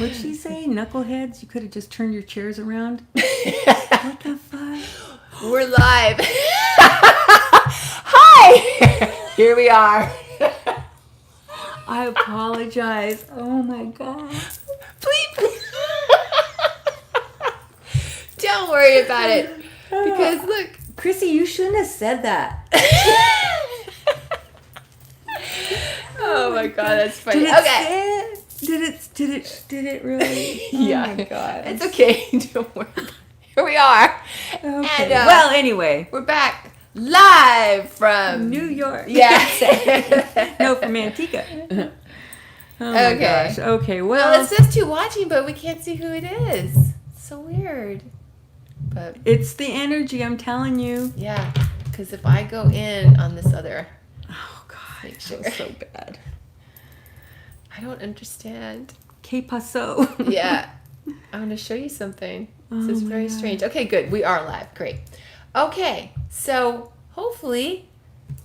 What'd she say? Knuckleheads? You could have just turned your chairs around? What the fuck? We're live. Hi! Here we are. I apologize. Oh my God. Please. Don't worry about it. Because look. Chrissy, you shouldn't have said that. Oh my God, that's funny. Did it Okay. say it? Did it really? Yeah. Oh my God. It's okay. Don't worry. Here we are. Okay. And, Well, anyway. we're back live from New York. Yeah. No, from Antigua. Oh my gosh. Okay, Well, it says two watching, but we can't see who it is. It's so weird. But it's the energy, I'm telling you. yeah, because if I go in on this other, Oh God, Make it sure. feels so bad. I don't understand. Que paso? Yeah. I'm going to show you something. This is Oh my very God. strange. Okay, good. We are live. Great. Okay, so hopefully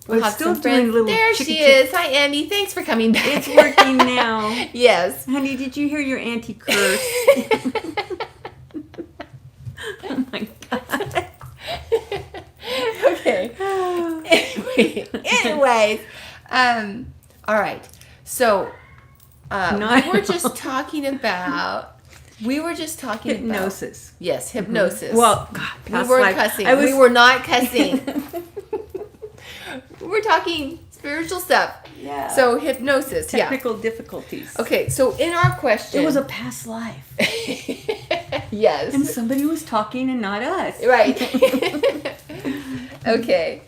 we'll It's have still some doing friends. little There chicken she is. Hi, Andy. Thanks for coming back. It's working now. Yes. Honey, did you hear your auntie curse? Oh my God. Okay. Anyways, all right. So we were just talking about Hypnosis. Yes, hypnosis. Well, God, we past weren't life. cussing. I was- We were not cussing. We're talking spiritual stuff. Yeah. So hypnosis. Technical difficulties. Yeah. Okay. So in our question, It was a past life. yes. And somebody was talking and not us. Right. Okay.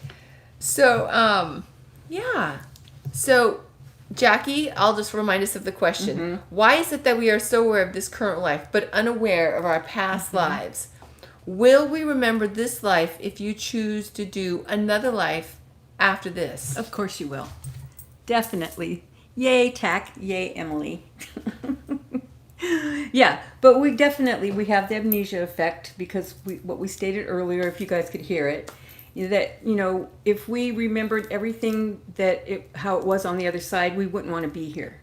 So, yeah. So, Jackie, I'll just remind us of the question. Mm-hmm. Why is it that we are so aware of this current life, but unaware of our past lives? Will we remember this life if you choose to do another life after this? Of course you will. Definitely. Yay, Tack. Yay, Emily. Yeah, but we have the amnesia effect because what we stated earlier, if you guys could hear it, that, if we remembered everything how it was on the other side, we wouldn't want to be here.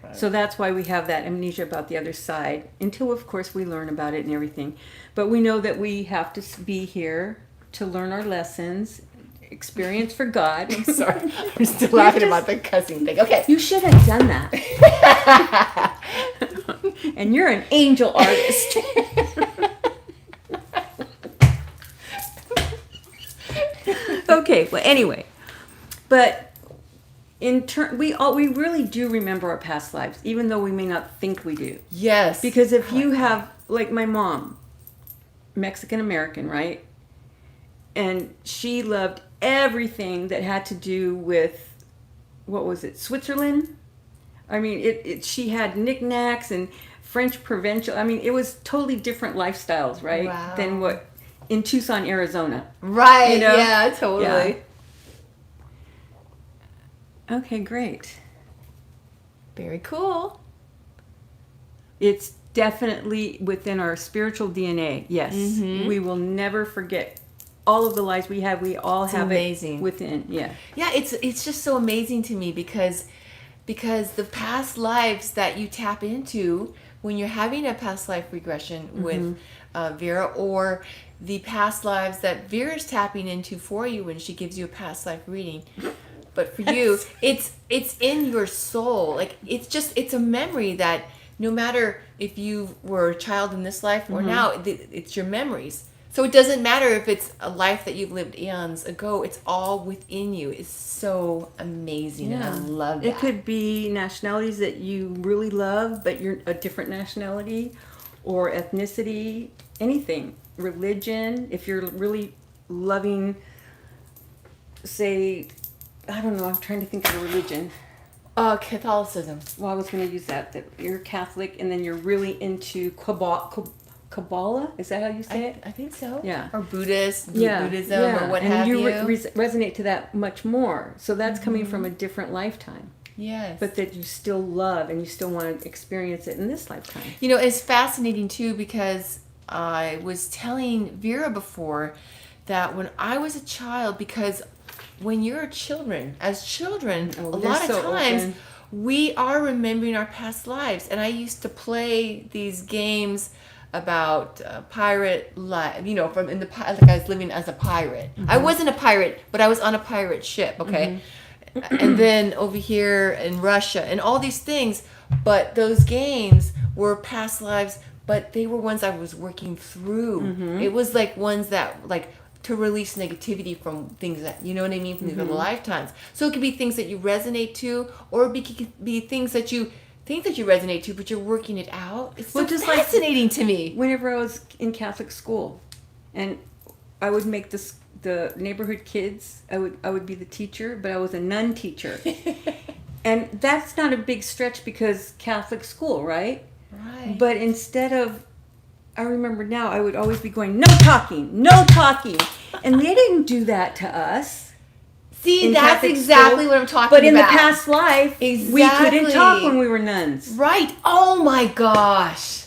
Right. So that's why we have that amnesia about the other side until, of course, we learn about it and everything. But we know that we have to be here to learn our lessons, experience for God. I'm sorry. I'm still laughing about the cussing thing. Okay. You should have done that. And you're an angel artist. Okay, well, anyway. But we really do remember our past lives, even though we may not think we do. Yes. Because if you have, like my mom, Mexican-American, right? And she loved everything that had to do with, what was it, Switzerland? I mean, she had knickknacks and French provincial. I mean, it was totally different lifestyles, right? Wow. Than what in Tucson, Arizona. Right. Yeah, totally. Yeah. Okay, great. Very cool. It's definitely within our spiritual DNA. Yes. Mm-hmm. We will never forget all of the lives we have. We all have amazing. It within. Yeah. Yeah, it's just so amazing to me because the past lives that you tap into when you're having a past life regression with Vera, or the past lives that Vera's tapping into for you when she gives you a past life reading. But for you, it's in your soul. Like, it's a memory that no matter if you were a child in this life or now, it's your memories. So it doesn't matter if it's a life that you've lived eons ago. It's all within you. It's so amazing, and I love that. It could be nationalities that you really love, but you're a different nationality, or ethnicity, anything. Religion, if you're really loving, say, I don't know, I'm trying to think of a religion. Catholicism. Well, I was going to use that you're Catholic and then you're really into Kabbalah? Is that how you say it? I think so. Yeah. Or Buddhism or what and have you. And you resonate to that much more. So that's coming from a different lifetime. Yes. But that you still love and you still want to experience it in this lifetime. It's fascinating too, because I was telling Vera before that when I was a child, because when you're children, a lot of times we are remembering our past lives. And I used to play these games about pirate life, from like I was living as a pirate. I wasn't a pirate, but I was on a pirate ship, okay? And then over here in Russia and all these things. But those games were past lives, but they were ones I was working through. It was like ones that, like, to release negativity from things that, you know what I mean, from these other lifetimes. So it could be things that you resonate to, or it could be things that you think that you resonate to, but you're working it out. It's so just fascinating to me. Whenever I was in Catholic school, and I would make the neighborhood kids, I would be the teacher, but I was a nun teacher. And that's not a big stretch because Catholic school, right? Right. But instead of, I remember now, I would always be going, no talking, no talking. And they didn't do that to us. See, in that's Catholic exactly school. what I'm talking about. But in the past life, we couldn't Exactly. talk when we were nuns. Right. Oh my gosh.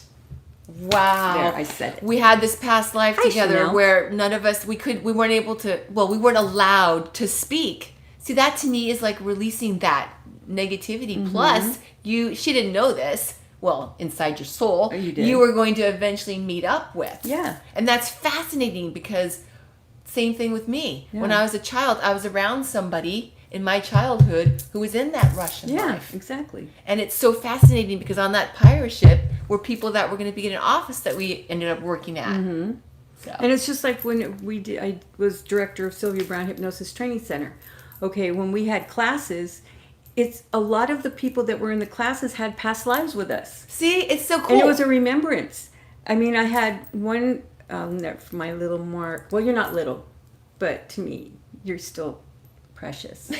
Wow. There, I said it. We had this past life Hi, together Chanel. where none of us, we weren't able to, we weren't allowed to speak. See, that to me is like releasing that negativity. Plus, she didn't know this. Well, inside your soul, you did. You were going to eventually meet up with. Yeah. And that's fascinating because same thing with me. Yeah. When I was a child, I was around somebody in my childhood who was in that Russian life. Exactly. And it's so fascinating because on that pirate ship were people that were going to be in an office that we ended up working at. So. And it's just like when I was director of Sylvia Brown Hypnosis Training Center. Okay, when we had classes, it's a lot of the people that were in the classes had past lives with us. See, it's so cool. And it was a remembrance. I mean, I had one, my little Mark. Well, you're not little, but to me, you're still precious.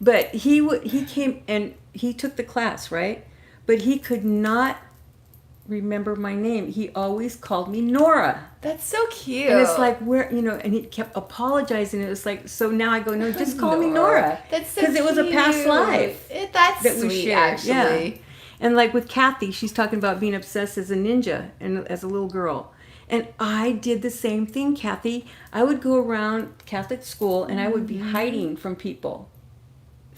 But he came and he took the class, right? But he could not remember my name. He always called me Nora. That's so cute. And it's like, and he kept apologizing. It was like, so now I go, no, just call me Nora. That's so because it was a past life. That's that sweet, we shared. actually. Yeah. And like with Kathy, she's talking about being obsessed as a ninja and as a little girl. And I did the same thing, Kathy. I would go around Catholic school and I would be hiding from people,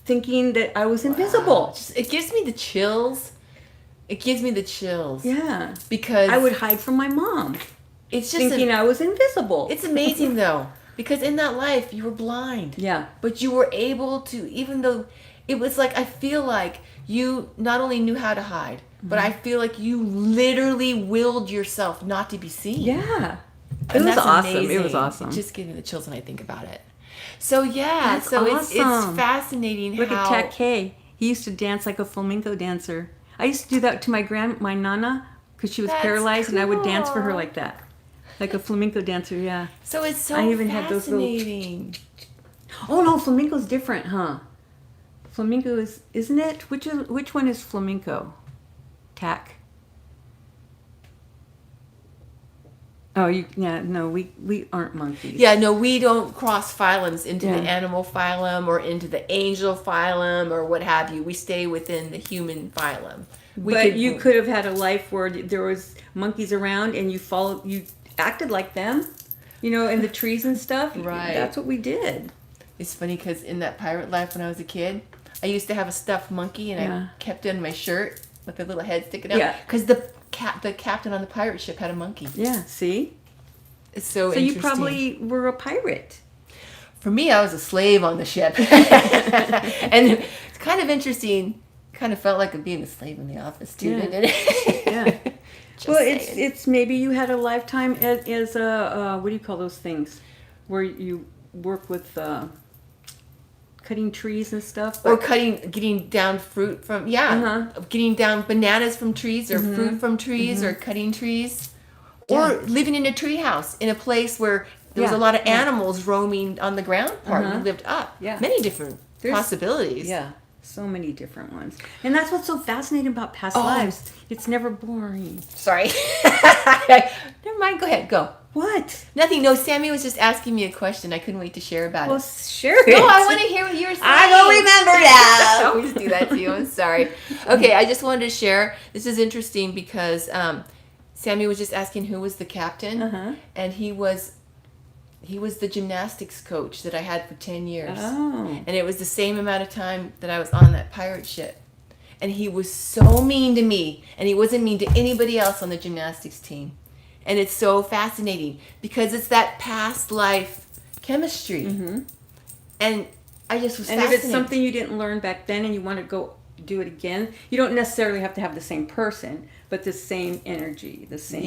thinking that I was invisible. It gives me the chills. It gives me the chills. Yeah. Because I would hide from my mom, it's just thinking I was invisible. It's amazing though, because in that life you were blind. Yeah. But you were able to, even though it was like, I feel like you not only knew how to hide, but I feel like you literally willed yourself not to be seen. Yeah. And It was that's awesome. amazing. It was awesome. It just gives me the chills when I think about it. So yeah, That's so awesome. it's fascinating. Look how at Tat K. He used to dance like a flamenco dancer. I used to do that to my nana because she was That's paralyzed, and I would dance for her cool. like that, like a flamenco dancer. Yeah. So it's so I even had those little- fascinating. Oh no, flamenco's different, huh? Flamenco isn't it? Which one is flamenco? Tack. Oh, we aren't monkeys. Yeah, no, we don't cross phylums into Yeah. the animal phylum or into the angel phylum or what have you. We stay within the human phylum. You could have had a life where there was monkeys around and you acted like them, in the trees and stuff. Right. That's what we did. It's funny because in that pirate life when I was a kid, I used to have a stuffed monkey and I kept it in my shirt with the little head sticking out. Yeah. Because the captain on the pirate ship had a monkey. Yeah, see? It's so So interesting. you probably were a pirate. For me, I was a slave on the ship. And it's kind of interesting. Kind of felt like being a slave in the office too, Yeah. didn't it? Yeah. Just Well, saying. it's maybe you had a lifetime as a what do you call those things, where you work with cutting trees and stuff. Or getting down fruit from, getting down bananas from trees or fruit from trees or cutting trees. Or living in a tree house in a place where there was a lot of animals roaming on the ground part. You lived up. Yeah. Many different possibilities. Yeah, so many different ones. And that's what's so fascinating about past lives. It's never boring. Sorry. Never mind. Go ahead. Go. What? Nothing. No, Sammy was just asking me a question. I couldn't wait to share about Well, it. sure. No, I want to hear what you were saying. I don't remember I now. always do that to you. I'm sorry. Okay, I just wanted to share. This is interesting because Sammy was just asking who was the captain, and he was He was the gymnastics coach that I had for 10 years. Oh. And it was the same amount of time that I was on that pirate ship. And he was so mean to me. And he wasn't mean to anybody else on the gymnastics team. And it's so fascinating because it's that past life chemistry. Mm-hmm. And I just was And fascinated. if it's something you didn't learn back then and you want to go do it again, you don't necessarily have to have the same person, but the same energy, the same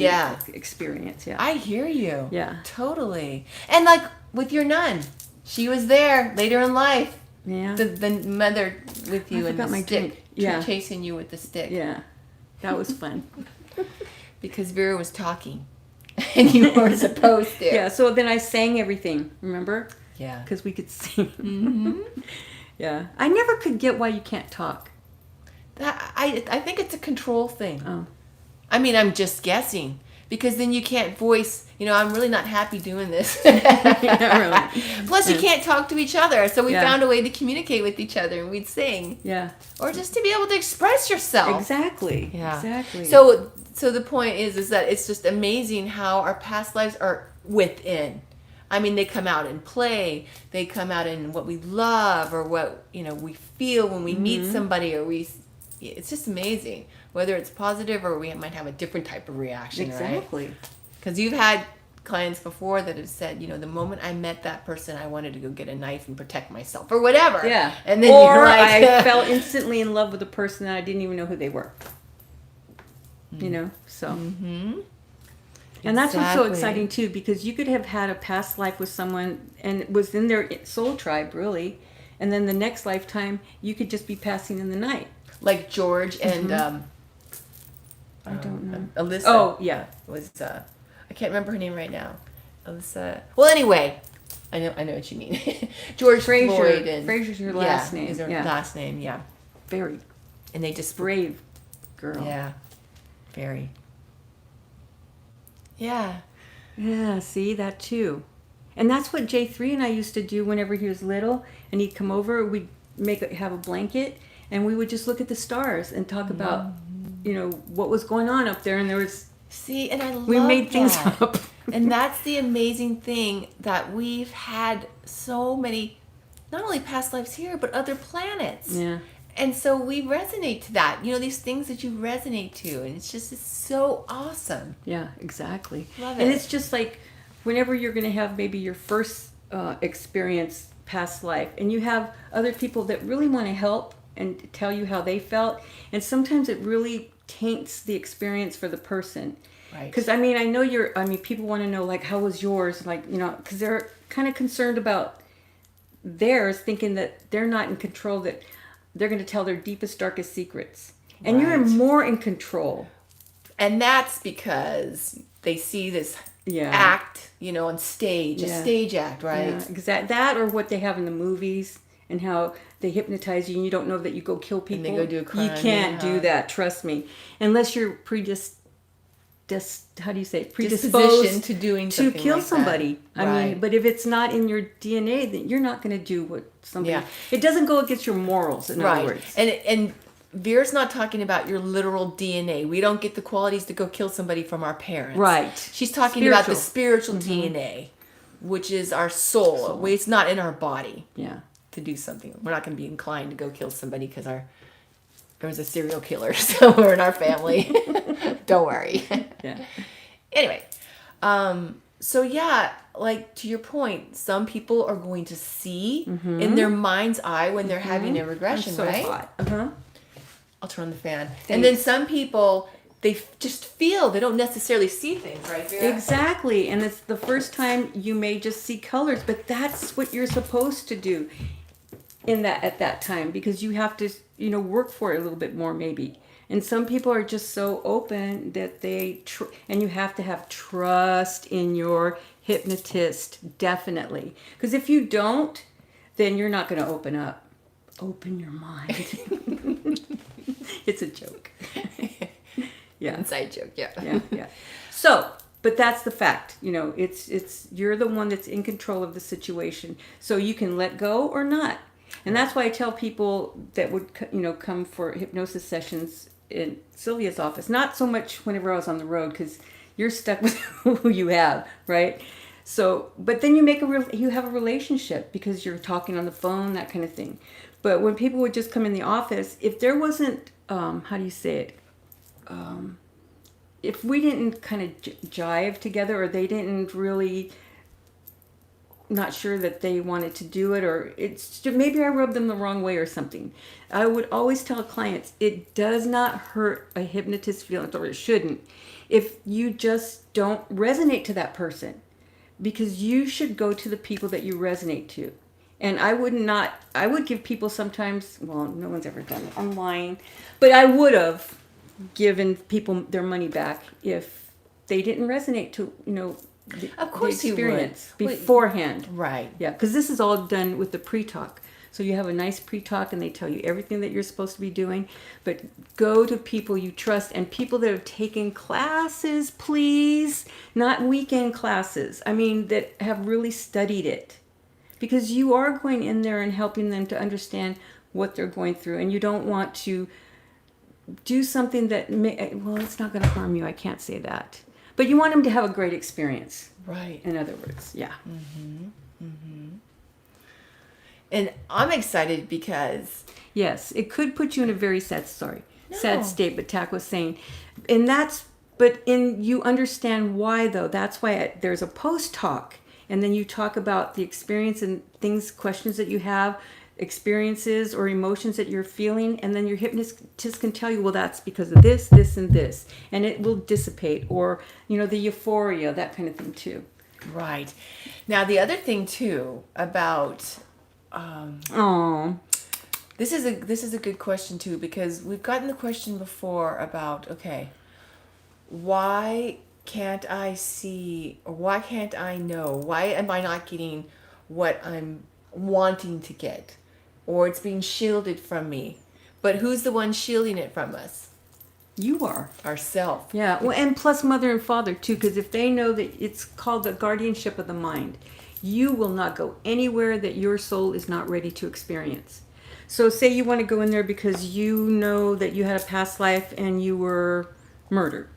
experience. Yeah. I hear you. Yeah. Totally. And like with your nun, she was there later in life. Yeah. The mother with you I and the forgot my stick. drink. Yeah. Chasing you with the stick. Yeah. That was fun. Because Vera was talking. And you weren't supposed to. Yeah. So then I sang everything, remember? Yeah. Because we could sing. Mm-hmm. Yeah. I never could get why you can't talk. I think it's a control thing. Oh. I mean, I'm just guessing. Because then you can't voice, I'm really not happy doing this. Yeah, really. Plus, you can't talk to each other. So we Yeah. found a way to communicate with each other and we'd sing. Yeah. Or just to be able to express yourself. Exactly. Yeah. Exactly. So the point is that it's just amazing how our past lives are within. I mean, they come out in play. They come out in what we love or what, we feel when we meet somebody or it's just amazing. Whether it's positive or we might have a different type of reaction, right? Exactly. Because you've had clients before that have said, the moment I met that person, I wanted to go get a knife and protect myself or whatever. Yeah. And then or you're like, I fell instantly in love with a person that I didn't even know who they were. So. Mm-hmm. And that's what's so Exactly. exciting too, because you could have had a past life with someone and it was in their soul tribe, really. And then the next lifetime, you could just be passing in the night. Like George and I don't know. Alyssa. Oh, yeah. Was I can't remember her name right now. Alyssa. Well, anyway, I know what you mean. George Fraser. Floyd and Fraser's her last name. Is her Yeah. last name? Yeah. Very And they just brave girl. Yeah. Very. Yeah. Yeah, see, that too. And that's what J3 and I used to do whenever he was little and he'd come over, we'd have a blanket and we would just look at the stars and talk about, what was going on up there. And there was, See, and I love we made things that. up. And that's the amazing thing that we've had so many, not only past lives here, but other planets. Yeah. And so we resonate to that. These things that you resonate to. And it's so awesome. Yeah, exactly. Love And it. it's just like whenever you're going to have maybe your first experience past life and you have other people that really want to help and tell you how they felt. And sometimes it really taints the experience for the person. Right. Because, I know people want to know, like, how was yours? Like, because they're kind of concerned about theirs, thinking that they're not in control, that they're going to tell their deepest, darkest secrets. And you're Right. more in control. And that's because they see this Yeah. act, on stage, a Yeah. stage act, right? Yeah, exactly. That or what they have in the movies and how they hypnotize you and you don't know that you go kill people. they go do a crime, You can't yeah. do that, trust me. Unless you're predisposed Disposition to doing to something kill like somebody. that. I mean, Right. but if it's not in your DNA, then you're not going to do what somebody... Yeah. It doesn't go against your morals, in other words. And Vera's not talking about your literal DNA. We don't get the qualities to go kill somebody from our parents. Right. She's talking about the spiritual DNA, which is our soul. It's not in our body Yeah. to do something. We're not going to be inclined to go kill somebody because there was a serial killer somewhere in our family. Don't worry. Yeah. Anyway, so yeah, like to your point, some people are going to see in their mind's eye when they're having a regression, So right? hot. Uh-huh. I'll turn on the fan. And then some people, they just feel, they don't necessarily see things, right, Vera? Exactly. And it's the first time you may just see colors, but that's what you're supposed to do at that time, because you have to, work for it a little bit more maybe. And some people are just so open that and you have to have trust in your hypnotist, definitely. Because if you don't, then you're not going to open up. Open your mind. It's a joke. Yeah. Inside joke, yeah. Yeah. So, but that's the fact. It's you're the one that's in control of the situation. So you can let go or not. And that's why I tell people that would, come for hypnosis sessions in Sylvia's office. Not so much whenever I was on the road, because you're stuck with who you have, right? So, but then you have a relationship because you're talking on the phone, that kind of thing. But when people would just come in the office, if there wasn't, how do you say it? If we didn't kind of jive together, or they didn't really, not sure that they wanted to do it, or it's maybe I rubbed them the wrong way or something. I would always tell clients, it does not hurt a hypnotist's feelings, or it shouldn't, if you just don't resonate to that person, because you should go to the people that you resonate to. And I would give people sometimes, well, no one's ever done it, I'm lying, but I would have given people their money back if they didn't resonate to, Of course the you would. experience beforehand. Right. Yeah, because this is all done with the pre-talk. So you have a nice pre-talk and they tell you everything that you're supposed to be doing. But go to people you trust and people that have taken classes, please. Not weekend classes. I mean, that have really studied it. Because you are going in there and helping them to understand what they're going through. And you don't want to do something that well, it's not going to harm you. I can't say that. But you want them to have a great experience. Right. In other words, yeah. And I'm excited because Yes, it could put you in a very sad No. state. But Tack was saying, and you understand why though. That's why there's a post talk, and then you talk about the experience and things, questions that you have, experiences or emotions that you're feeling, and then your hypnotist can tell you, well, that's because of this, this, and this, and it will dissipate, or the euphoria, that kind of thing too. Right. Now, the other thing too about this is a good question too, because we've gotten the question before about, okay, why can't I see, or why can't I know? Why am I not getting what I'm wanting to get? Or it's being shielded from me. But who's the one shielding it from us? You are. Ourself. Yeah, well, and plus mother and father too, because if they know that it's called the guardianship of the mind, you will not go anywhere that your soul is not ready to experience. So say you want to go in there because you know that you had a past life and you were murdered.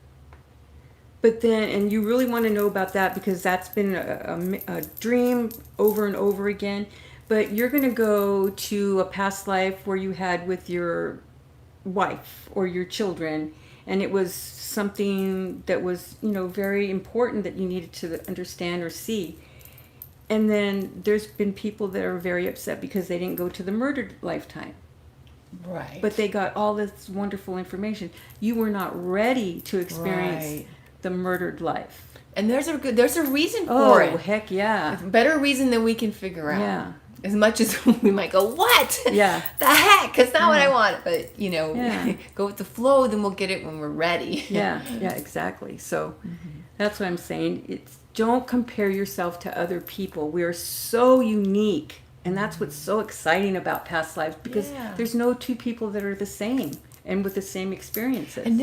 But then, and you really want to know about that because that's been a dream over and over again. But you're going to go to a past life where you had with your wife or your children, and it was something that was, very important that you needed to understand or see. And then there's been people that are very upset because they didn't go to the murdered lifetime. Right. But they got all this wonderful information. You were not ready to experience the murdered life. And there's a reason for it. Oh, heck yeah. It's a better reason than we can figure out. Yeah. As much as we might go, what? Yeah. The heck? It's not what I want. But, go with the flow, then we'll get it when we're ready. Yeah, exactly. So that's what I'm saying. Don't compare yourself to other people. We are so unique. And that's what's so exciting about past lives, because there's no two people that are the same and with the same experiences. And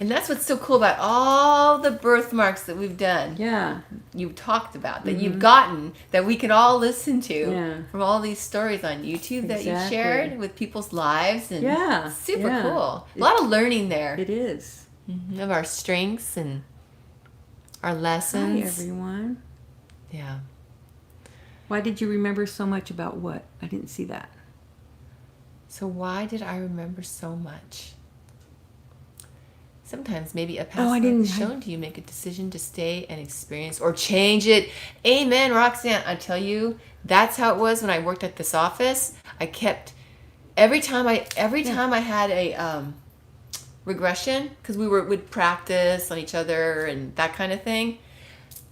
that's what's so cool about all the birthmarks that we've done. Yeah. You've talked about, that you've gotten, that we can all listen to from all these stories on YouTube that you've shared with people's lives. And super cool. A lot of learning there. It is. Of our strengths and our lessons. Hi, everyone. Yeah. Why did you remember so much about what? I didn't see that. So why did I remember so much? Sometimes maybe a past life is shown to you, make a decision to stay and experience or change it. Amen, Roxanne. I tell you, that's how it was when I worked at this office. I kept every time I had a regression, because would practice on each other and that kind of thing.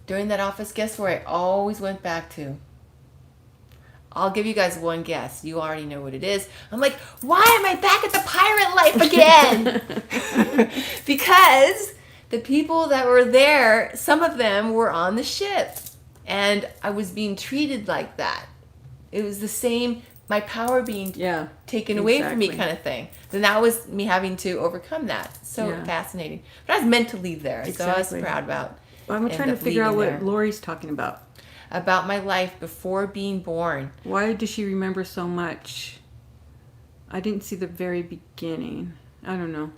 During that office, guess where I always went back to? I'll give you guys one guess. You already know what it is. I'm like, why am I back at the pirate life again? Because the people that were there, some of them were on the ship. And I was being treated like that. It was the same, my power being taken away from me kind of thing. Then that was me having to overcome that. So fascinating. But I was meant to leave there. So I was proud about. Well, I'm trying to figure out what Lori's talking about. About my life before being born. Why does she remember so much? I didn't see the very beginning. I don't know.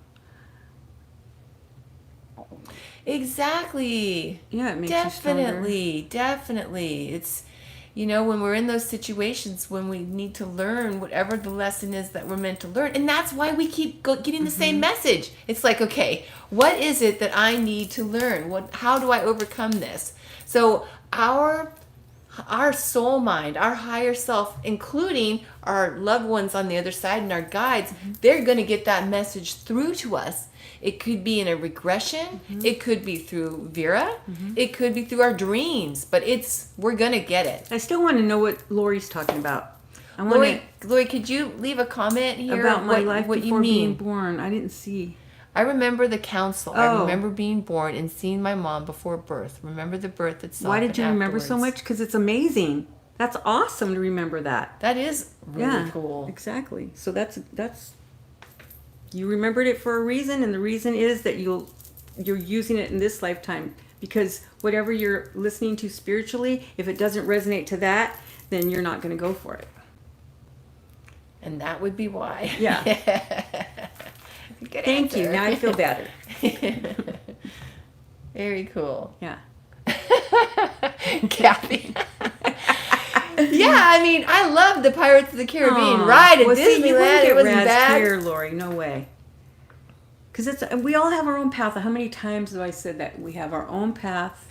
Exactly. Yeah, it makes you stronger. Definitely. It's, when we're in those situations when we need to learn whatever the lesson is that we're meant to learn. And that's why we keep getting the same message. It's like, okay, what is it that I need to learn? How do I overcome this? So our soul mind, our higher self, including our loved ones on the other side and our guides, they're going to get that message through to us. It could be in a regression. It could be through Vera. It could be through our dreams. But we're going to get it. I still want to know what Lori's talking about. I want Lori, could you leave a comment here about my life what before you mean? being born. I didn't see. I remember the council. I Oh. remember being born and seeing my mom before birth. Remember the birth itself. Why did you and remember so afterwards. much? Because it's amazing. That's awesome to remember that. That is really cool. Exactly. So that's you remembered it for a reason, and the reason is that you're using it in this lifetime, because whatever you're listening to spiritually, if it doesn't resonate to that, then you're not going to go for it. And that would be why. Yeah. Good Thank you. answer. Now I feel better. Very cool. Yeah. Kathy. Yeah, I mean, I love the Pirates of the Caribbean ride at Well, see, you wouldn't Disneyland. get It wasn't razzed bad. here, Lori. No way. Because we all have our own path. How many times have I said that? We have our own path,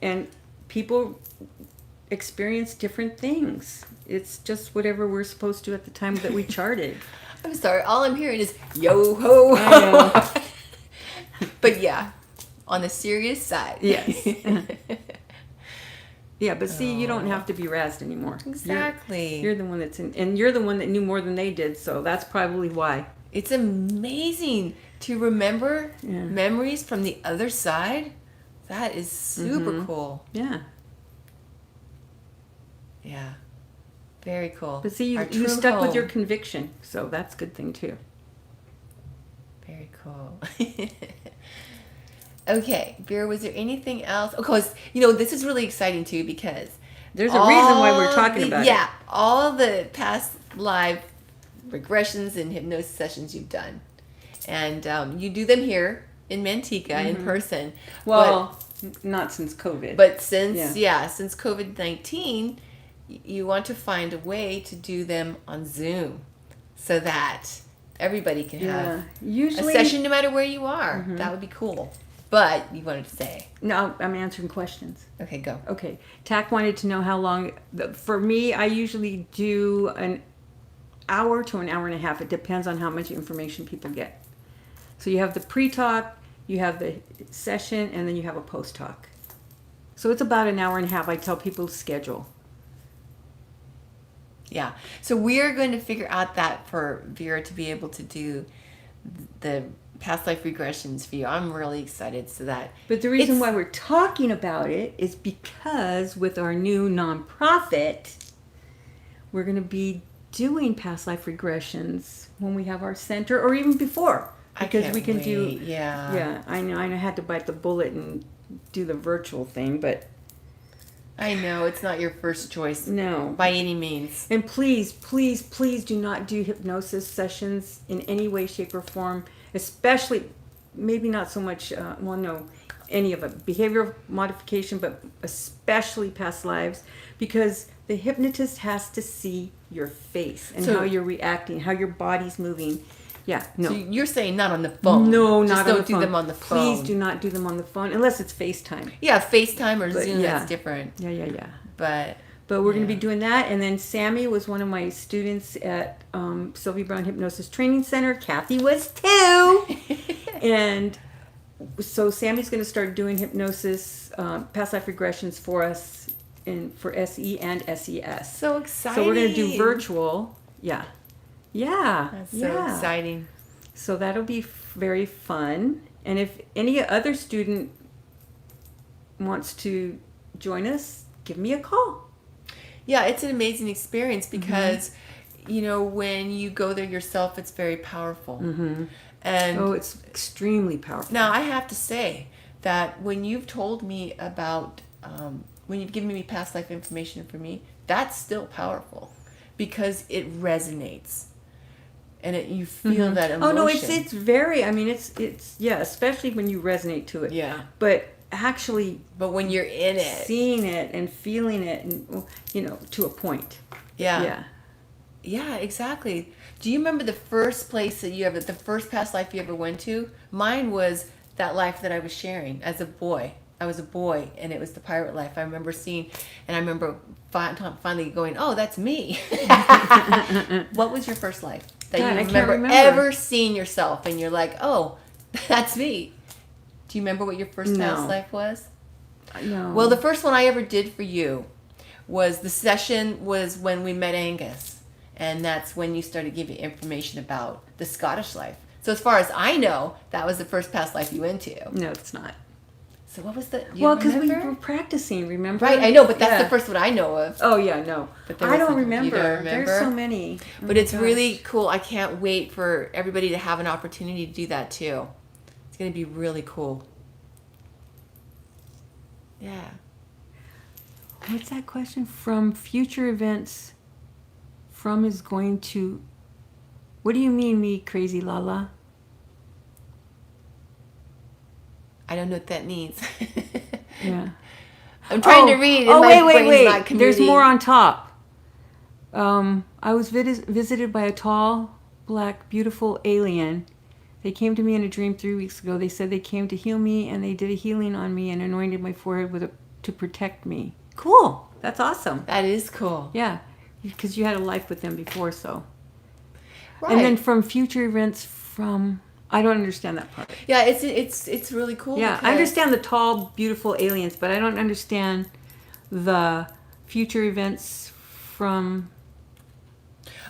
and people experience different things. It's just whatever we're supposed to at the time that we charted. I'm sorry. All I'm hearing is yo ho I know. ho. But yeah, on the serious side. Yes. Yeah, but see, you don't have to be razzed anymore. Exactly. You're the one that's in, and you're the one that knew more than they did, so that's probably why. It's amazing to remember memories from the other side. That is super cool. Yeah. Yeah. Very cool. But see, Our you true stuck with your home. conviction, so that's a good thing too. Very cool. Okay, Vera, was there anything else? Of course, this is really exciting too because There's a reason why we're talking about it. Yeah, all the past live regressions and hypnosis sessions you've done. And you do them here in Manteca in person. Well, not since COVID. But since since COVID-19, you want to find a way to do them on Zoom so that everybody can have usually a session no matter where you are. That would be cool. But you wanted to say. No, I'm answering questions. Okay, go. Okay. Tack wanted to know how long. For me, I usually do an hour to an hour and a half. It depends on how much information people get. So you have the pre-talk, you have the session, and then you have a post-talk. So it's about an hour and a half. I tell people to schedule. Yeah. So we're going to figure out that for Vera to be able to do the past life regressions for you. I'm really excited so that. But the reason why we're talking about it is because with our new nonprofit, we're going to be doing past life regressions when we have our center or even before. Because we can do. Yeah, I know. I had to bite the bullet and do the virtual thing, but. I know it's not your first choice. No. By any means. And please, please, please do not do hypnosis sessions in any way, shape, or form. Especially, maybe not so much, any of it. Behavioral modification, but especially past lives. Because the hypnotist has to see your face and how you're reacting, how your body's moving. Yeah, no. So you're saying not on the phone. No, Just not on don't the phone. do them on the phone. Please do not do them on the phone, unless it's FaceTime. Yeah, FaceTime or Zoom, yeah. that's different. Yeah. But we're going to be doing that. And then Sammy was one of my students at Sylvie Brown Hypnosis Training Center. Kathy was too. And so Sammy's going to start doing hypnosis, past life regressions for us for SE and SES. So exciting. So we're going to do virtual. Yeah. That's so exciting. So that'll be very fun. And if any other student wants to join us, give me a call. Yeah, it's an amazing experience because, when you go there yourself, it's very powerful. Mm-hmm. And it's extremely powerful. now I have to say that when you've told me about, when you've given me past life information for me, that's still powerful because it resonates. and you feel that emotion. Oh no, it's very. I mean, it's yeah, especially when you resonate to it. Yeah. But actually, But when you're in it, seeing it and feeling it, and to a point. yeah, Yeah. yeah, exactly. Do you remember the first place that the first past life you ever went to? Mine was that life that I was sharing as a boy. I was a boy, and it was the pirate life. I remember seeing, and I remember finally going, "Oh, that's me." What was your first life that God, you I can't remember remember. ever seeing yourself, and you're like, "Oh, that's me"? Do you remember what your first No. past life was? No. Well, the first one I ever did for you was the session was when we met Angus, and that's when you started giving information about the Scottish life. So as far as I know, that was the first past life you went to. No, it's not. So what was the? Well, because we were practicing, remember? Right, I know, but that's Yeah. the first one I know of. Oh yeah, no. But there I was don't something- remember. you don't remember? There's so many. But Oh, it's gosh. really cool. I can't wait for everybody to have an opportunity to do that too. It's going to be really cool. Yeah. What's that question? From future events, from is going to. What do you mean, me crazy Lala? I don't know what that means. Yeah. I'm trying to read. And Oh, my wait. brain's not There's commuting. more on top. I was visited by a tall, black, beautiful alien. They came to me in a dream 3 weeks ago. They said they came to heal me, and they did a healing on me and anointed my forehead to protect me. Cool. That's awesome. That is cool. Yeah, because you had a life with them before, so. Right. And then from future events, I don't understand that part. Yeah, it's really cool. Yeah, because- I understand the tall, beautiful aliens, but I don't understand the future events from.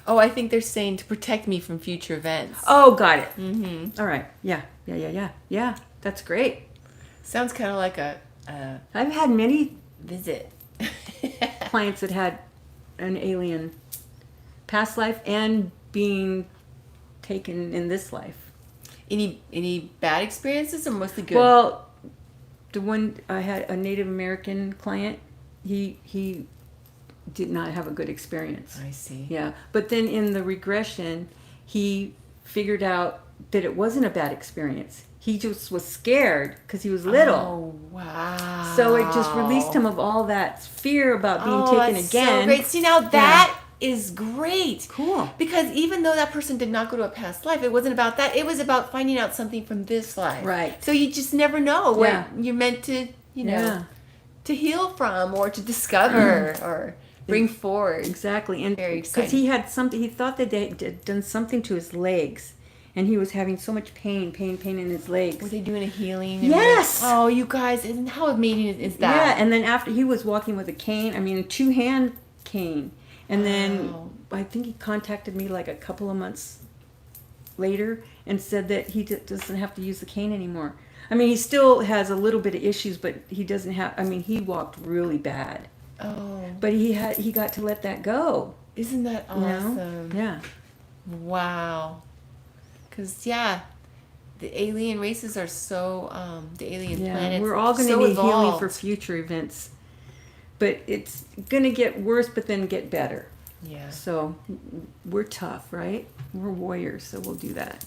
Oh, I think they're saying to protect me from future events. Oh, got it. Mm-hmm. All right. Yeah. That's great. Sounds kind of like a I've had many visit. clients that had an alien past life and being taken in this life. Any bad experiences or mostly good? Well, the one I had a Native American client, he did not have a good experience. I see. Yeah, but then in the regression, he figured out that it wasn't a bad experience. He just was scared because he was little. Oh, wow. So it just released him of all that fear about being taken that's again. So great. See, now that is great. Cool. Because even though that person did not go to a past life, it wasn't about that. It was about finding out something from this life. Right. So you just never know Yeah. what you're meant to, Yeah. to heal from or to discover or bring forward. Exactly, and Very because exciting. he had something, he thought that they had done something to his legs, and he was having so much pain in his legs. Were they doing a healing? Yes! Oh, you guys, isn't how amazing is that? Yeah, and then after he was walking with a cane, I mean a 2-hand cane, and then Wow. I think he contacted me like a couple of months later and said that he doesn't have to use the cane anymore. I mean, he still has a little bit of issues, but he doesn't have. I mean, he walked really bad, Oh, but he got to let that go. isn't that You know? awesome? Yeah. Wow. Because, the alien races are so, the alien Yeah, planets we're all going to so need healing evolved. for future events, but it's going to get worse, but then get better. Yeah. So we're tough, right? We're warriors, so we'll do that.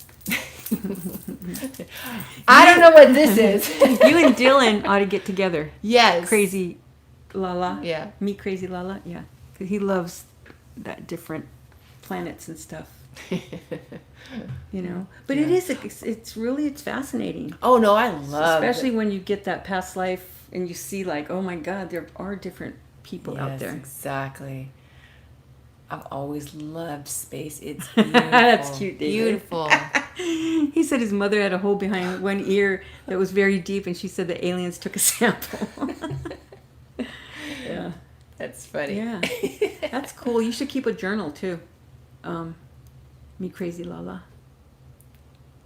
I don't know what this is. You and Dylan ought to get together. Yes. Crazy Lala. Yeah. Meet Crazy Lala. Yeah, 'cause he loves that different planets and stuff. You know, but it Yeah. is. It's fascinating. Oh, no, I love Especially it. when you get that past life and you see like, oh my God, there are different people out Yes, there. exactly. I've always loved space. It's beautiful. That's cute, David. Beautiful. He said his mother had a hole behind one ear that was very deep, and she said the aliens took a sample. Yeah, That's funny. yeah, that's cool. You should keep a journal too. Me Crazy Lala.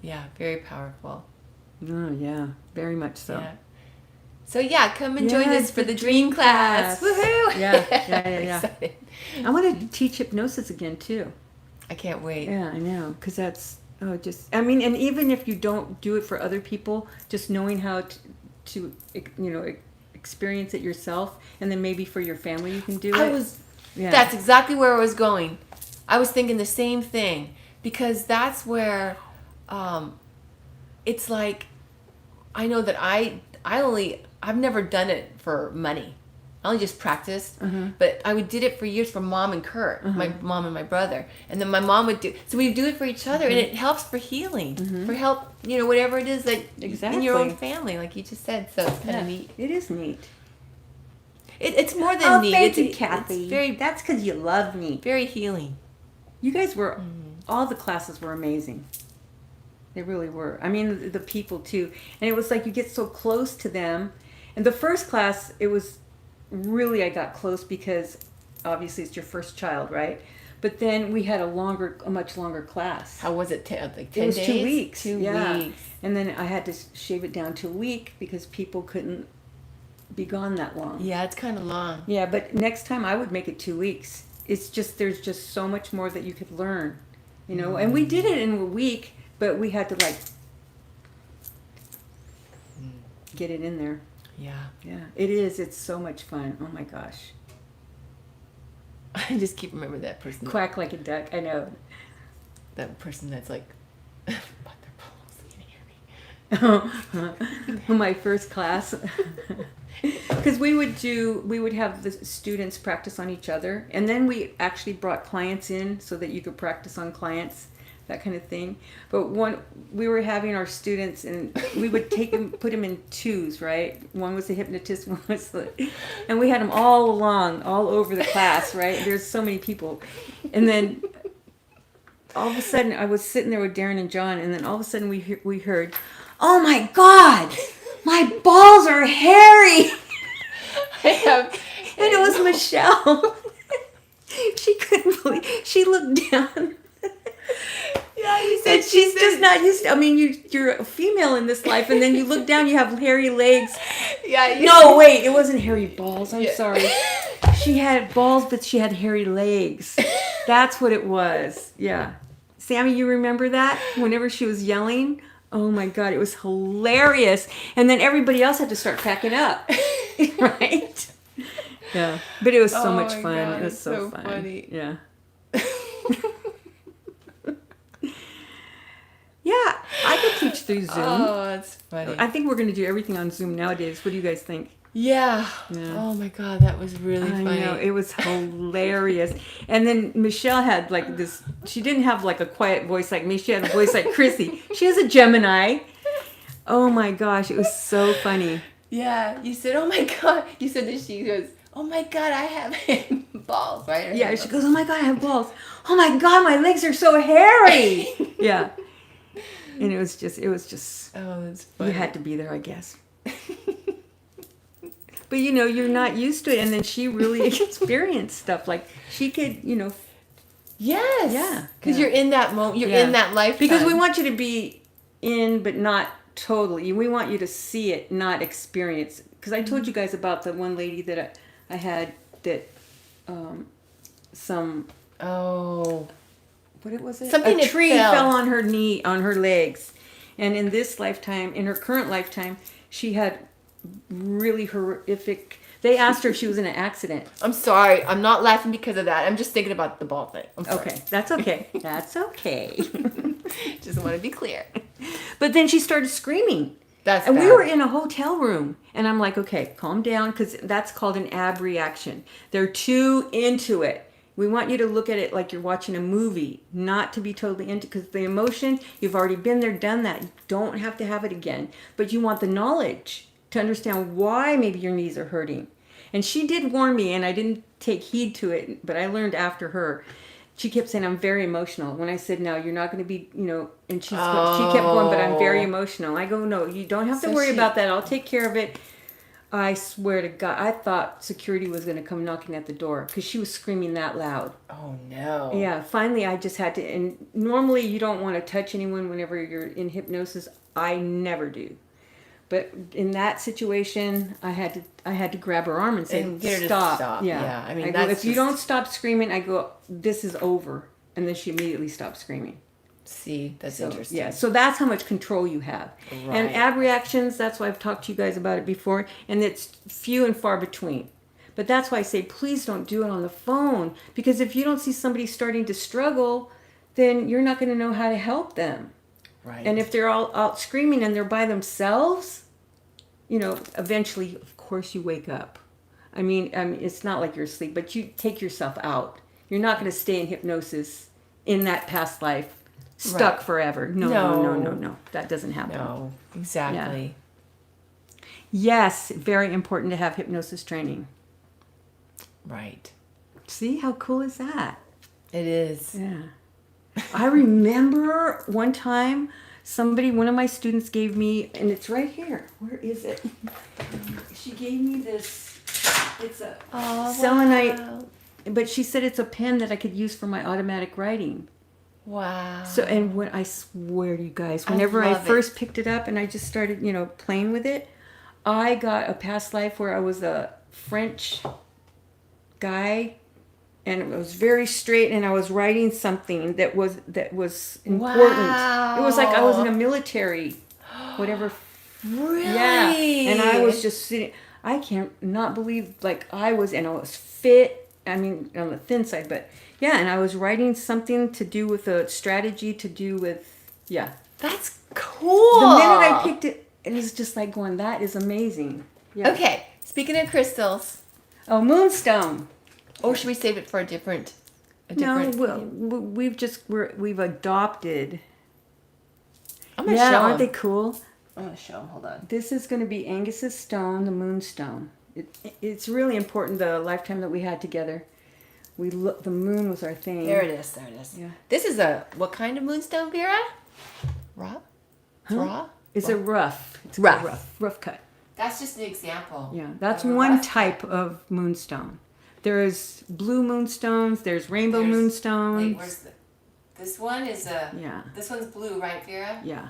Yeah, very powerful. Oh yeah, very much so. Yeah. So come and join Yes, us for the the dream class. class. Woohoo! Yeah. Excited. I want to teach hypnosis again too. I can't wait. Yeah, I know, because that's I mean, and even if you don't do it for other people, just knowing how to experience it yourself, and then maybe for your family you can do it. That's exactly where I was going. I was thinking the same thing because that's where it's like, I know that I've never done it for money. I only just practiced, but I did it for years for Mom and Kurt, my mom and my brother, and then my mom would do. So we do it for each other, and it helps for healing, for help, whatever it is that in your own family, like you just said. So it's kind of neat. It is neat. It's more than neat. Thank you, Kathy. It's very, that's because you love me. very healing. You guys were, all the classes were amazing. They really were. I mean, the people too. And it was like you get so close to them. And the first class, it was really, I got close because obviously it's your first child, right? But then we had a much longer class. How was it? Like 10 It was days? 2 weeks. 2 yeah. weeks. And then I had to shave it down to a week because people couldn't be gone that long. Yeah, it's kind of long. Yeah, but next time I would make it 2 weeks. It's just, there's just so much more that you could learn, And we did it in a week, but we had to get it in there. Yeah. Yeah, it is. It's so much fun. Oh my gosh. I just keep remembering that person. Quack like a duck. I know. That person that's like, but they're pulse. My first class. Because we would have the students practice on each other, and then we actually brought clients in so that you could practice on clients, that kind of thing. But we were having our students, and we would put them in twos, right? One was the hypnotist, one was and we had them all over the class, right? There's so many people, and then all of a sudden I was sitting there with Darren and John, and then all of a sudden we heard, "Oh my God, my balls are hairy!" And it was Michelle. She couldn't believe. She looked down. Yeah, you said she's just not used to. I mean, you're a female in this life, and then you look down, you have hairy legs. Yeah. No, wait, it wasn't hairy balls. I'm Yeah. sorry. She had balls, but she had hairy legs. That's what it was. Yeah. Sammy, you remember that? Whenever she was yelling? Oh my God, it was hilarious. And then everybody else had to start cracking up. Right? Yeah. But it was so much fun. God, it was it's so so fun. funny. Yeah. Yeah, I could teach through Zoom. Oh, that's funny. I think we're going to do everything on Zoom nowadays. What do you guys think? Yeah. Yeah. Oh my God, that was really I funny. know, it was hilarious. And then Michelle had this, she didn't have a quiet voice like me. She had a voice like Chrissy. She has a Gemini. Oh my gosh, it was so funny. Yeah, you said, "Oh my God," you said that she goes, "Oh my God, I have balls," right? Yeah, she goes, "Oh my God, I have balls. Oh my God, my legs are so hairy." Yeah. And it was just, Oh, that's funny. you had to be there, I guess. But you're not used to it. And then she really experienced stuff. Like she could, Yes. Yeah. Because Yeah. you're in that moment. You're Yeah. in that lifetime. Because we want you to be in, but not totally. We want you to see it, not experience. Because I told you guys about the one lady that I had that Oh. what was it? Something A that tree fell. fell on her knee, on her legs. And in this lifetime, in her current lifetime, she had really horrific. They asked her if she was in an accident. I'm sorry. I'm not laughing because of that. I'm just thinking about the ball thing. I'm sorry. Okay, that's okay. That's okay. Just want to be clear. But then she started screaming. That's And we bad. were in a hotel room. And I'm like, okay, calm down, because that's called an ab reaction. They're too into it. We want you to look at it like you're watching a movie, not to be totally into, because the emotion, you've already been there, done that. You don't have to have it again. But you want the knowledge to understand why maybe your knees are hurting. And she did warn me, and I didn't take heed to it, but I learned after her. She kept saying, "I'm very emotional." When I said, "No, you're not going to be, and she kept going, "But I'm very emotional." I go, "No, you don't have to So worry she- about that. I'll take care of it." I swear to God, I thought security was going to come knocking at the door because she was screaming that loud. Oh no. Yeah, finally I just had to, and normally you don't want to touch anyone whenever you're in hypnosis. I never do. But in that situation, I had to grab her arm and say, And get her to "Stop." stop. Yeah. Yeah, I mean, go, that's if you just- don't stop screaming, I go, "This is over." And then she immediately stopped screaming. See, that's So, interesting. yeah, so that's how much control you have. And Right. ab reactions, that's why I've talked to you guys about it before, and it's few and far between. But that's why I say, please don't do it on the phone, because if you don't see somebody starting to struggle, then you're not going to know how to help them. Right. And if they're all out screaming and they're by themselves, eventually, of course, you wake up. I mean, it's not like you're asleep, but you take yourself out. You're not going to stay in hypnosis in that past life, stuck forever. No. That doesn't happen. No, exactly. Yeah. Yes, very important to have hypnosis training. Right. See, how cool is that? It is. Yeah. I remember one time one of my students gave me, and it's right here. Where is it? She gave me this. It's a selenite, but she said it's a pen that I could use for my automatic writing. Wow. So, and when I swear to you guys, whenever I first picked it up and I just started, playing with it, I got a past life where I was a French guy, and it was very straight, and I was writing something that was important. Wow. It was like I was in a military, whatever. Really? Yeah. And I was just sitting. I can't not believe I was fit. I mean, on the thin side, but yeah. And I was writing something to do with a strategy to do with That's cool. The minute I picked it, it was just like going, that is amazing. Yeah. Okay. Speaking of crystals. Oh, moonstone. Or should we save it for a different? No, we've adopted. I'm gonna show aren't them. they cool? I'm gonna show them. Hold on. This is going to be Angus's stone, the moonstone. It's really important. The lifetime that we had together, the moon was our thing. There it is. Yeah. This is what kind of moonstone, Vera? Raw. It's raw. It's a rough. It's rough. Rough cut. That's just an example. Yeah, that's one type of moonstone. There's blue moonstones. There's rainbow moonstones. Wait, where's this one is a. Yeah. This one's blue, right, Vera? Yeah.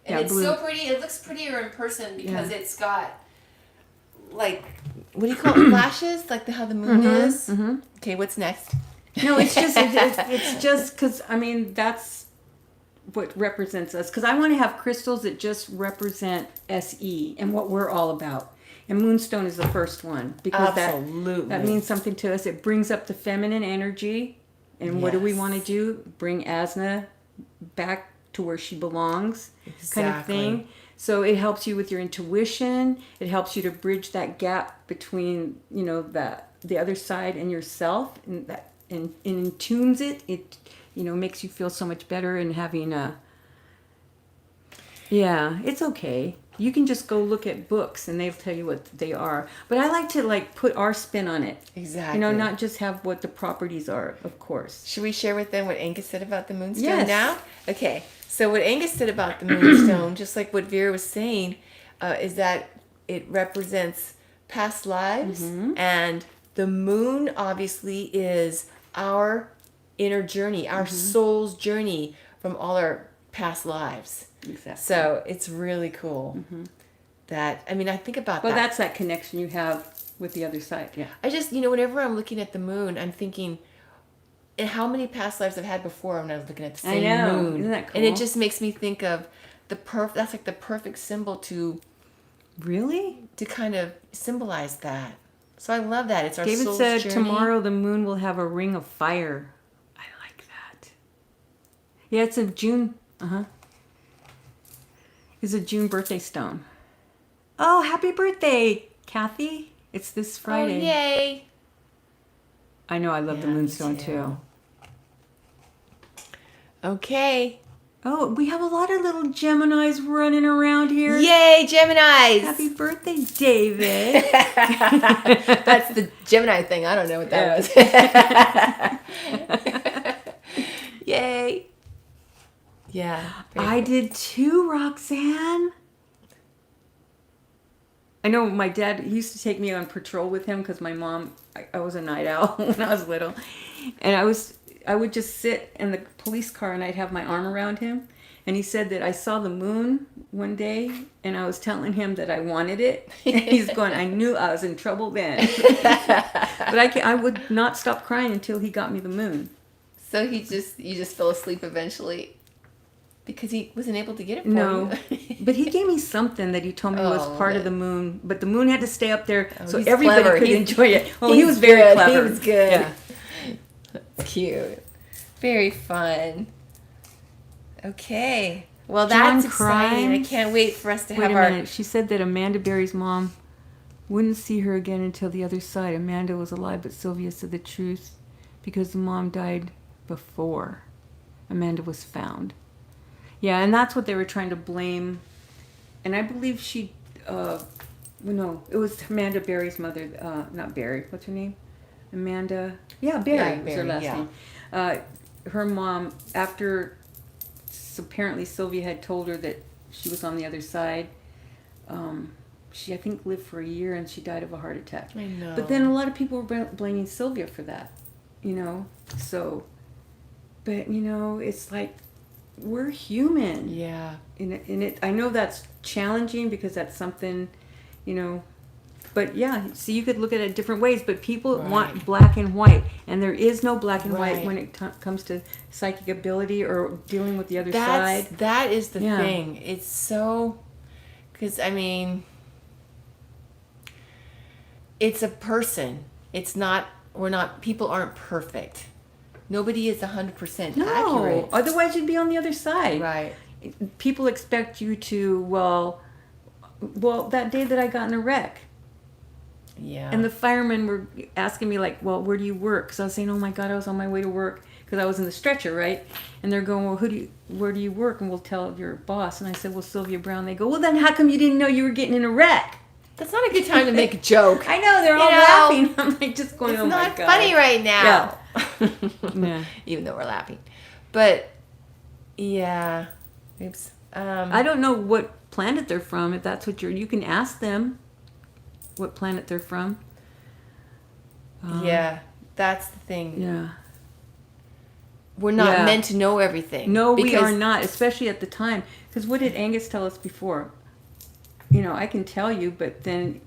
And it's blue. so pretty. It looks prettier in person because it's got what do you call it? Flashes, like how the moon is. Mm-hmm. Okay, what's next? No, it's just it's just because that's what represents us. Because I want to have crystals that just represent SE and what we're all about. And moonstone is the first one because that means something to us. It brings up the feminine energy. And what do we want to do? Bring Asna back to where she belongs, kind of thing. So it helps you with your intuition. It helps you to bridge that gap between, the other side and yourself, and tunes it. It, makes you feel so much better and having it's okay. You can just go look at books and they'll tell you what they are. But I like to put our spin on it. Exactly. Not just have what the properties are, of course. Should we share with them what Angus said about the moonstone Yes. now? Okay. So what Angus said about the moonstone, just like what Vera was saying, is that it represents past lives, and the moon obviously is our inner journey, our soul's journey from all our past lives. Exactly. So it's really cool. I think about that. Well, that's that connection you have with the other side. Yeah. I just, whenever I'm looking at the moon, I'm thinking, and how many past lives I've had before when I was looking at the same moon. Isn't that cool? And it just makes me think of that's like the perfect symbol to kind of symbolize that. So I love that. It's our David soul's said journey. tomorrow the moon will have a ring of fire. I like that. Yeah, it's a June. It's a June birthday stone. Oh, happy birthday, Kathy. It's this Friday. Oh, yay. I know, I love the moonstone too. Okay. Oh, we have a lot of little Geminis running around here. Yay, Geminis. Happy birthday, David. That's the Gemini thing. I don't know what that was. Yay. Yeah. I did too, Roxanne. I know my dad, he used to take me on patrol with him because my mom, I was a night owl when I was little. And I would just sit in the police car and I'd have my arm around him. And he said that I saw the moon one day and I was telling him that I wanted it. And he's going, I knew I was in trouble then. But I would not stop crying until he got me the moon. So you just fell asleep eventually? Because he wasn't able to get it for you. But he gave me something that he told me was part of the moon. But the moon had to stay up there so everybody could enjoy it. Oh, he was very clever. He was good. Yeah. That's cute. Very fun. Okay. Well, John that's exciting. I Crimes. can't wait for us to Wait have a our... minute. She said that Amanda Berry's mom wouldn't see her again until the other side. Amanda was alive, but Sylvia said the truth because the mom died before Amanda was found. Yeah, and that's what they were trying to blame. And I believe she, no, it was Amanda Berry's mother, not Berry, what's her name? Amanda, yeah, Berry was her last name. Her mom, after apparently Sylvia had told her that she was on the other side, she, I think, lived for a year and she died of a heart attack. I know. But then a lot of people were blaming Sylvia for that, you know, so, but, you know, it's like, we're human. Yeah. And it, I know that's challenging because that's something, you know, but yeah, so you could look at it different ways, but people want black and white, and there is no black and white when it comes to psychic ability or dealing with the other side. That is the thing. It's so, because I mean, it's a person. It's not, people aren't perfect. Nobody is 100% accurate. Otherwise you'd be on the other side. Right. People expect you to, well, that day that I got in a wreck. Yeah. And the firemen were asking me, like, well, where do you work? Because I was saying, oh my God, I was on my way to work because I was in the stretcher, right? And they're going, well, where do you work? And we'll tell your boss. And I said, well, Sylvia Brown. They go, well, then how come you didn't know you were getting in a wreck? That's not a good time to make a joke. I know, they're all laughing. I'm like, just going, oh my God. It's not funny right now. Yeah. Even though we're laughing. But, yeah. Oops. I don't know what planet they're from. If that's what you can ask them what planet they're from. Yeah, that's the thing. Yeah. We're not meant to know everything. No, we are not, especially at the time. Because what did Angus tell us before? You know, I can tell you, but then,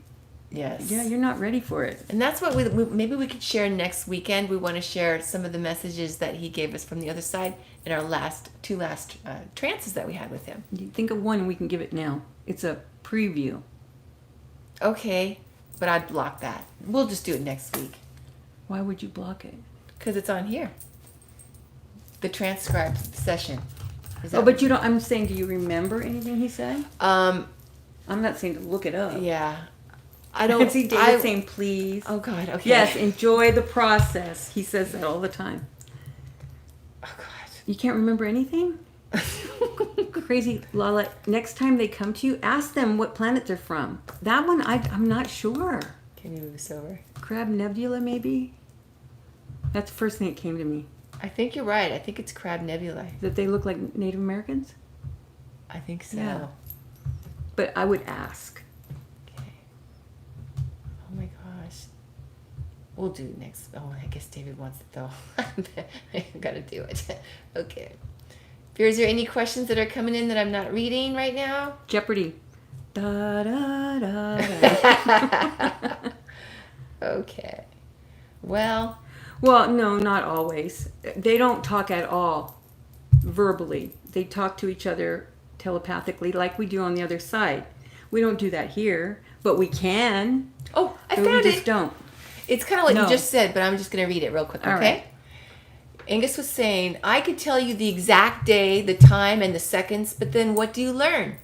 yeah, you're not ready for it. And that's what maybe we could share next weekend. We want to share some of the messages that he gave us from the other side in our two last trances that we had with him. You think of one and we can give it now. It's a preview. Okay, but I'd block that. We'll just do it next week. Why would you block it? Because it's on here. The transcribed session. But you don't, I'm saying, do you remember anything he said? I'm not saying to look it up. Yeah. I don't see David saying please. Oh God, okay. Yes, enjoy the process. He says that all the time. Oh God. You can't remember anything? Crazy Lala. Next time they come to you, ask them what planet they're from. That one, I'm not sure. Can you move this over? Crab Nebula, maybe? That's the first thing that came to me. I think you're right. I think it's Crab Nebula. That they look like Native Americans? I think so. Yeah. But I would ask. Okay. Oh my gosh. We'll do it next. Oh, I guess David wants it though. I've got to do it. Okay. Vera, is there any questions that are coming in that I'm not reading right now? Jeopardy. Da da da da. Okay. Well, no, not always. They don't talk at all verbally. They talk to each other telepathically like we do on the other side. We don't do that here, but we can. Oh, I but found we it. just don't. It's kind of what you just said, but I'm just going to read it real quick, okay? All right. Angus was saying, I could tell you the exact day, the time, and the seconds, but then what do you learn?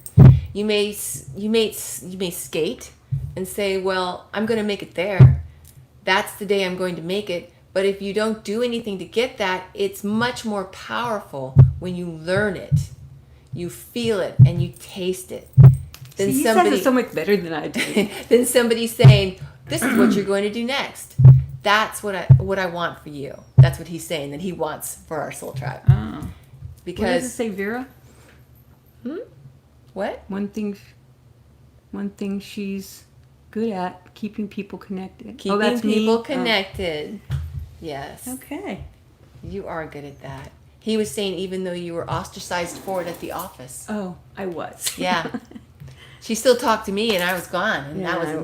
You may skate and say, well, I'm going to make it there. That's the day I'm going to make it. But if you don't do anything to get that, it's much more powerful when you learn it. You feel it and you taste it. Then he says it so much better than I do. Then somebody's saying, this is what you're going to do next. That's what I want for you. That's what he's saying that he wants for our soul tribe. Oh. Because what does it say, Vera? What? One thing she's good at, keeping people connected. Keeping people connected. Yes. Okay. You are good at that. He was saying even though you were ostracized for it at the office. Oh, I was. Yeah. She still talked to me and I was gone. And that was how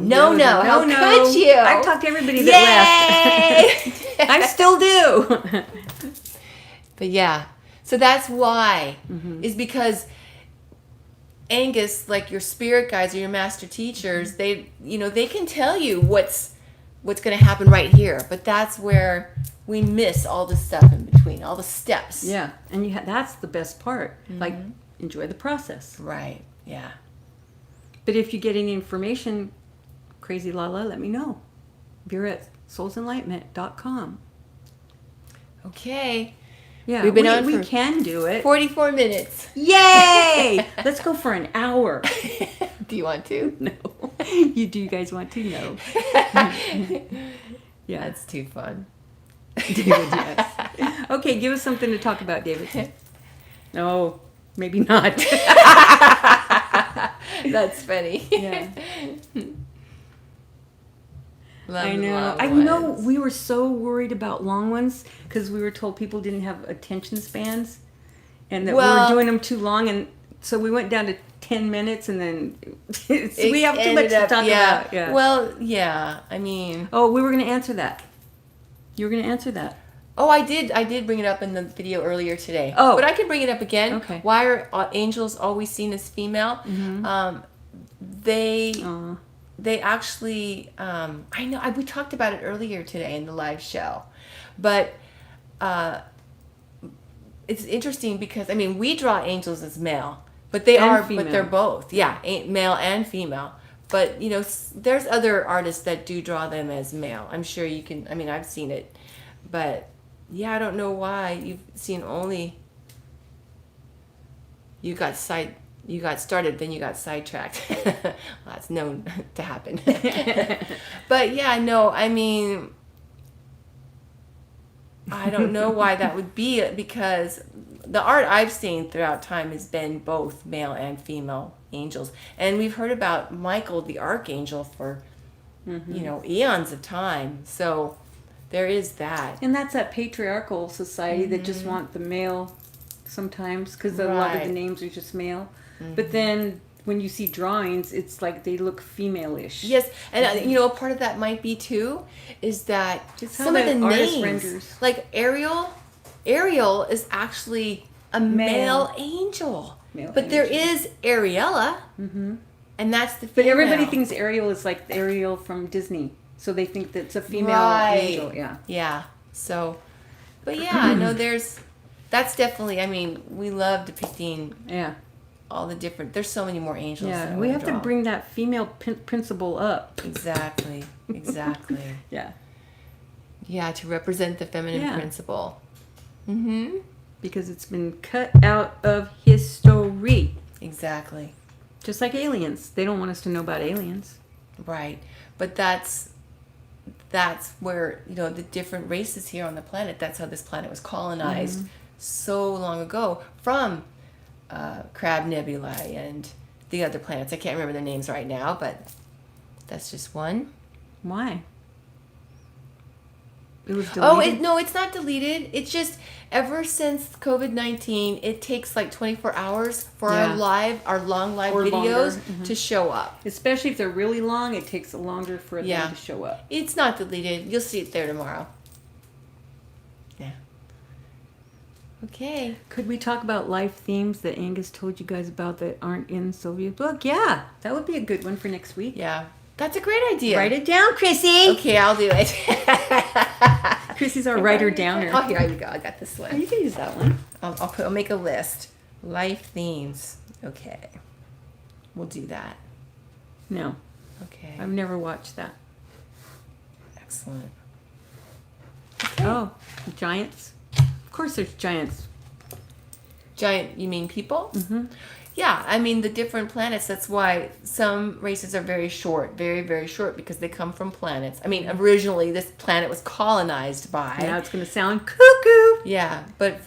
could you? I talked to everybody that left. I still do. But yeah. So that's why. Is because Angus, like your spirit guides or your master teachers, they can tell you what's going to happen right here. But that's where we miss all the stuff in between, all the steps. Yeah, and that's the best part. Like, enjoy the process. Right. Yeah. But if you get any information, crazy Lala, let me know. Vera at soulsenlightenment.com. Okay. Yeah, We've been on we for can do it. 44 minutes. Yay! Let's go for an hour. Do you want to? No. You guys want to? No. Yeah. That's too fun. David, yes. Okay, give us something to talk about, David. No, maybe not. That's funny. Yeah. Love I know. long I know. ones. We were so worried about long ones because we were told people didn't have attention spans, and that we were doing them too long, and so we went down to 10 minutes, and then we have too much to talk about. Yeah. Well, yeah. I mean, Oh, we were going to answer that. You were going to answer that. oh, I did bring it up in the video earlier today. Oh. But I can bring it up again. Okay. Why are angels always seen as female? They actually, I know, we talked about it earlier today in the live show, but it's interesting because, I mean, we draw angels as male, but but they're both, male and female. But, you know, there's other artists that do draw them as male. I'm sure you can, I mean, I've seen it, but yeah, I don't know why you've seen only, you got started, then you got sidetracked. Well, that's known to happen. But yeah, no, I mean, I don't know why that would be, because the art I've seen throughout time has been both male and female angels. And we've heard about Michael the Archangel for, you know, eons of time. So there is that. And that's that patriarchal society that just want the male sometimes, because a lot of the names are just male. But then when you see drawings, it's like they look female-ish. Yes, and you know, a part of that might be too is that It's how some of the artist names, renders. like Ariel is actually a male angel, but there is Ariella, and that's the female. But everybody thinks Ariel is like Ariel from Disney, so they think that's a female angel. Yeah. Yeah. So, but yeah, no, that's definitely. I mean, we love depicting. Yeah. All the different. There's so many more angels. Yeah, that we have draw. to bring that female principle up. Exactly. Yeah. Yeah, to represent the feminine principle. Because it's been cut out of history. Exactly. Just like aliens. They don't want us to know about aliens. Right. But that's where, you know, the different races here on the planet, that's how this planet was colonized so long ago from Crab Nebula and the other planets. I can't remember their names right now, but that's just one. Why? It was deleted? No, it's not deleted. It's just ever since COVID-19, it takes like 24 hours for our long live Or videos longer. to show up. Especially if they're really long, it takes longer for them to show up. It's not deleted. You'll see it there tomorrow. Yeah. Okay. Could we talk about life themes that Angus told you guys about that aren't in Sylvia's book? Yeah, that would be a good one for next week. Yeah. That's a great idea. Write it down, Chrissy. Okay, I'll do it. Chrissy's our writer-downer. Oh, here we go. I got this Oh, one. you can use that one. I'll make a list. Life themes. Okay. We'll do that. No, Okay. I've never watched that. Excellent. Oh, giants. Of course there's giants. Giant, you mean people? Mm-hmm. Yeah, I mean the different planets. That's why some races are very short, very, very short, because they come from planets. I mean, originally this planet was colonized by. Now it's going to sound cuckoo. Yeah, but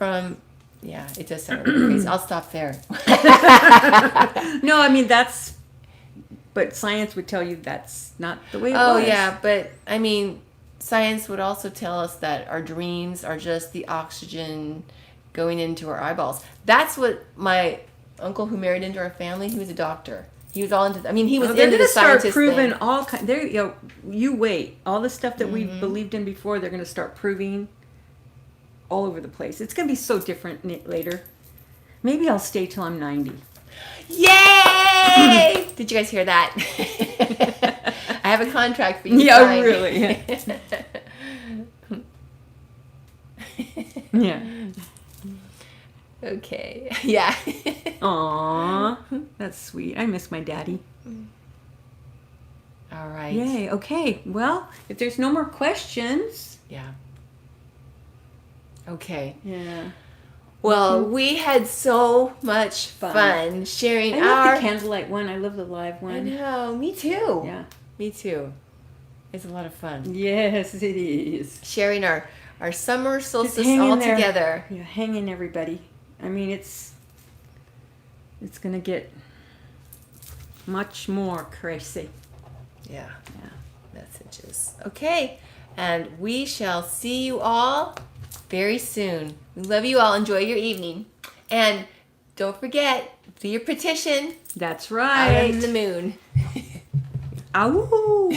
it does sound really crazy. I'll stop there. No, I mean but science would tell you that's not the way it was. Oh yeah, but I mean, science would also tell us that our dreams are just the oxygen going into our eyeballs. That's what my uncle who married into our family, he was a doctor. He was all into, I mean, he was into the scientist they're going to start proving thing. all kinds. You wait. All the stuff that we believed in before, they're going to start proving all over the place. It's going to be so different later. Maybe I'll stay till I'm 90. Yay! Did you guys hear that? I have a contract for you. Yeah, really. Yeah. Okay. Yeah. Aw, that's sweet. I miss my daddy. All right. Yay. Okay. Well, if there's no more questions. Yeah. Okay. Yeah. Well, we had so much fun sharing I love the candlelight one. I love the live I one. know. Me too. Yeah. Me too. It's a lot of fun. Yes, it is. Sharing our summer solstice hang all in there. together. Yeah, hang in, everybody. I mean, it's gonna get much more crazy. Yeah. Yeah. Messages. Okay. And we shall see you all very soon. We love you all. Enjoy your evening. And don't forget, do your petition That's out right. in the moon. Ow.